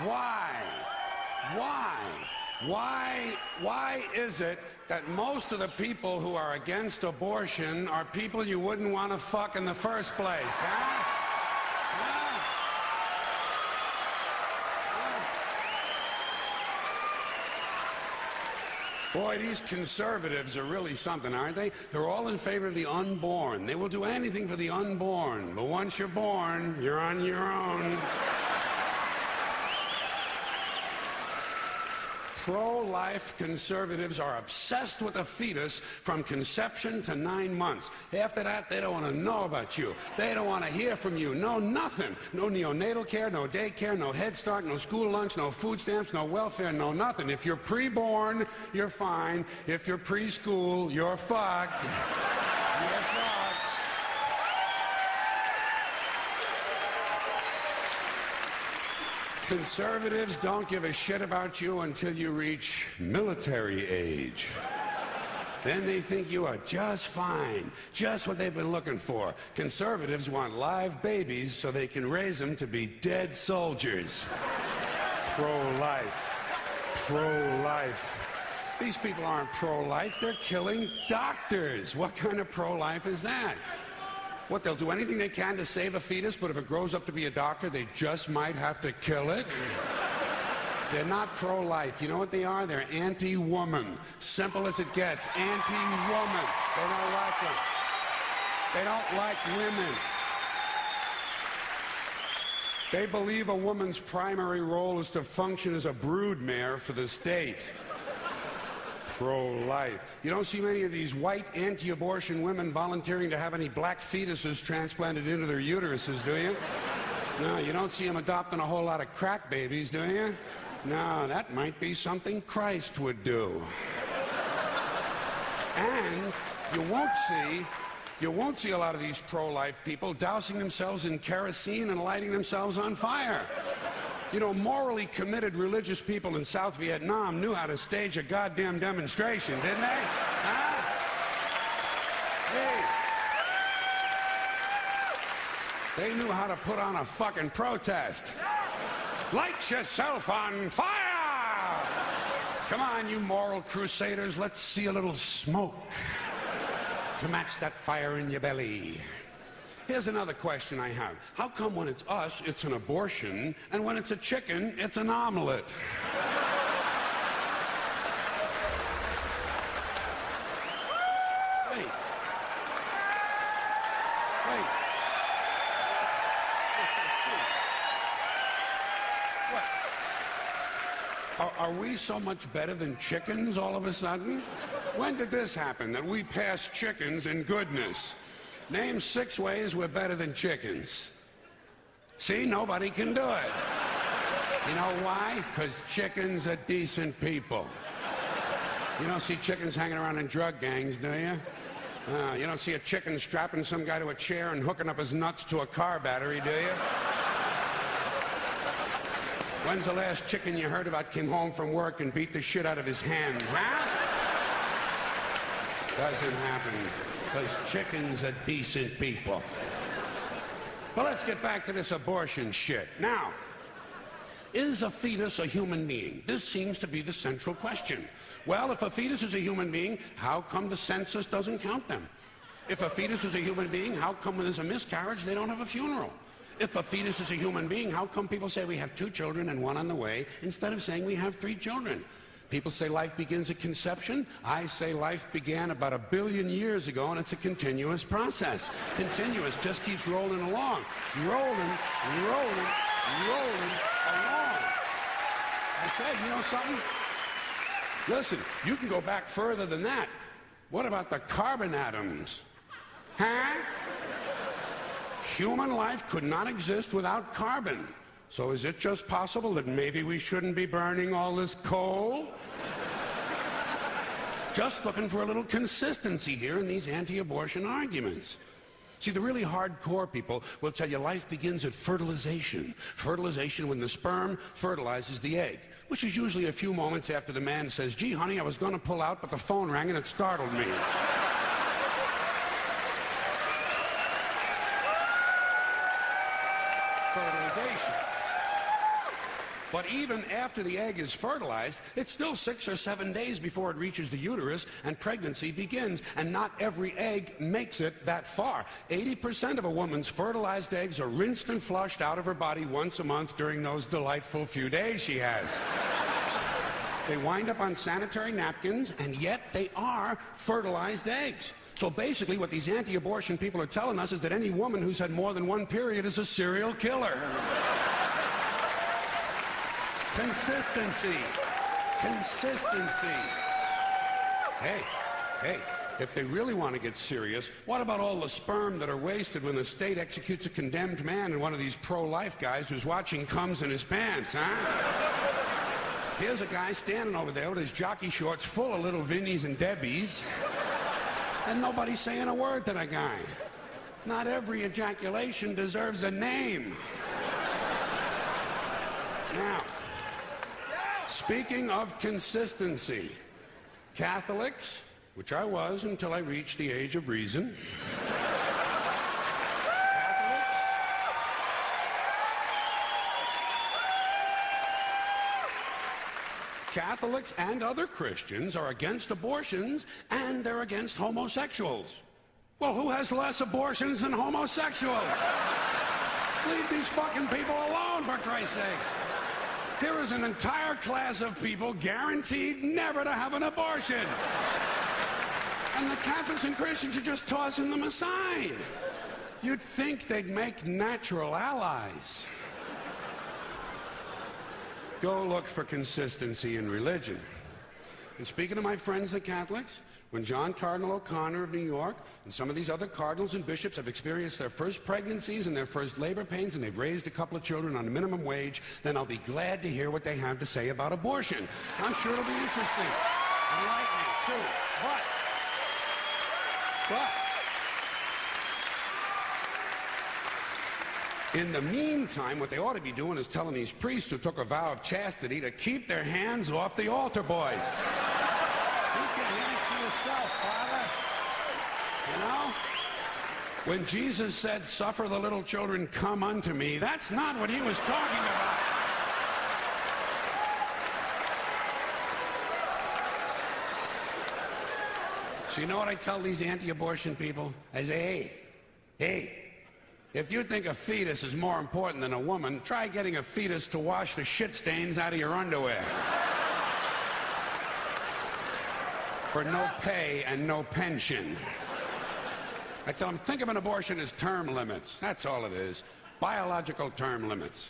Why? Why is it that most of the people who are against abortion are people you wouldn't want to fuck in the first place, huh? Boy, these conservatives are really something, aren't they? They're all in favor of the unborn. They will do anything for the unborn. But once you're born, you're on your own. Pro-life conservatives are obsessed with the fetus from conception to 9 months. After that, they don't want to know about you. They don't want to hear from you. No, nothing. No neonatal care, no daycare, no Head Start, no school lunch, no food stamps, no welfare, no nothing. If you're pre-born, you're fine. If you're preschool, you're fucked. You're fucked. Conservatives don't give a shit about you until you reach military age. Then they think you are just fine, just what they've been looking for. Conservatives want live babies so they can raise them to be dead soldiers. Pro-life. Pro-life. These people aren't pro-life, they're killing doctors. What kind of pro-life is that? What, they'll do anything they can to save a fetus, but if it grows up to be a doctor, they just might have to kill it? They're not pro-life. You know what they are? They're anti-woman. Simple as it gets. Anti-woman. They don't like them. They don't like women. They believe a woman's primary role is to function as a broodmare for the state. Pro-life. You don't see many of these white anti-abortion women volunteering to have any black fetuses transplanted into their uteruses, do you? No, you don't see them adopting a whole lot of crack babies, do you? No, that might be something Christ would do. And you won't see a lot of these pro-life people dousing themselves in kerosene and lighting themselves on fire. You know, morally committed religious people in South Vietnam knew how to stage a goddamn demonstration, didn't they? Huh? Hey. They knew how to put on a fucking protest. Light yourself on fire! Come on, you moral crusaders, let's see a little smoke to match that fire in your belly. Here's another question I have. How come when it's us, it's an abortion, and when it's a chicken, it's an omelet? Wait. What? Are we so much better than chickens all of a sudden? When did this happen, that we passed chickens in goodness? Name 6 ways we're better than chickens. See, nobody can do it. You know why? Because chickens are decent people. You don't see chickens hanging around in drug gangs, do you? You don't see a chicken strapping some guy to a chair and hooking up his nuts to a car battery, do you? When's the last chicken you heard about came home from work and beat the shit out of his hen, huh? Doesn't happen. Because chickens are decent people. But let's get back to this abortion shit. Now, is a fetus a human being? This seems to be the central question. Well, if a fetus is a human being, how come the census doesn't count them? If a fetus is a human being, how come when there's a miscarriage, they don't have a funeral? If a fetus is a human being, how come people say we have 2 children and 1 on the way, instead of saying we have 3 children? People say life begins at conception. I say life began about 1 billion years ago, and it's a continuous process. Continuous, just keeps rolling along. Rolling along. I said, you know something? Listen, you can go back further than that. What about the carbon atoms? Huh? Human life could not exist without carbon. So is it just possible that maybe we shouldn't be burning all this coal? Just looking for a little consistency here in these anti-abortion arguments. See, the really hardcore people will tell you life begins at fertilization. Fertilization when the sperm fertilizes the egg, which is usually a few moments after the man says, gee, honey, I was going to pull out, but the phone rang and it startled me. Fertilization. But even after the egg is fertilized, it's still 6 or 7 days before it reaches the uterus and pregnancy begins. And not every egg makes it that far. 80% of a woman's fertilized eggs are rinsed and flushed out of her body once a month during those delightful few days she has. They wind up on sanitary napkins, and yet they are fertilized eggs. So basically what these anti-abortion people are telling us is that any woman who's had more than one period is a serial killer. Consistency. Consistency. Hey, if they really want to get serious, what about all the sperm that are wasted when the state executes a condemned man and one of these pro-life guys who's watching comes in his pants, huh? Here's a guy standing over there with his jockey shorts full of little Vinnies and Debbies, and nobody's saying a word to that guy. Not every ejaculation deserves a name. Now, speaking of consistency, Catholics, which I was until I reached the age of reason, Catholics and other Christians are against abortions, and they're against homosexuals. Well, who has less abortions than homosexuals? Leave these fucking people alone, for Christ's sakes. Here is an entire class of people guaranteed never to have an abortion. And the Catholics and Christians are just tossing them aside. You'd think they'd make natural allies. Go look for consistency in religion. And speaking to my friends, the Catholics, when John Cardinal O'Connor of New York and some of these other cardinals and bishops have experienced their first pregnancies and their first labor pains and they've raised a couple of children on a minimum wage, then I'll be glad to hear what they have to say about abortion. I'm sure it'll be interesting. Enlightening, too. But in the meantime, what they ought to be doing is telling these priests who took a vow of chastity to keep their hands off the altar boys. Keep your hands to yourself, Father. You know? When Jesus said, "Suffer the little children, come unto me," that's not what he was talking about. So you know what I tell these anti-abortion people? I say, hey, if you think a fetus is more important than a woman, try getting a fetus to wash the shit stains out of your underwear. For no pay and no pension. I tell them, think of an abortion as term limits. That's all it is. Biological term limits.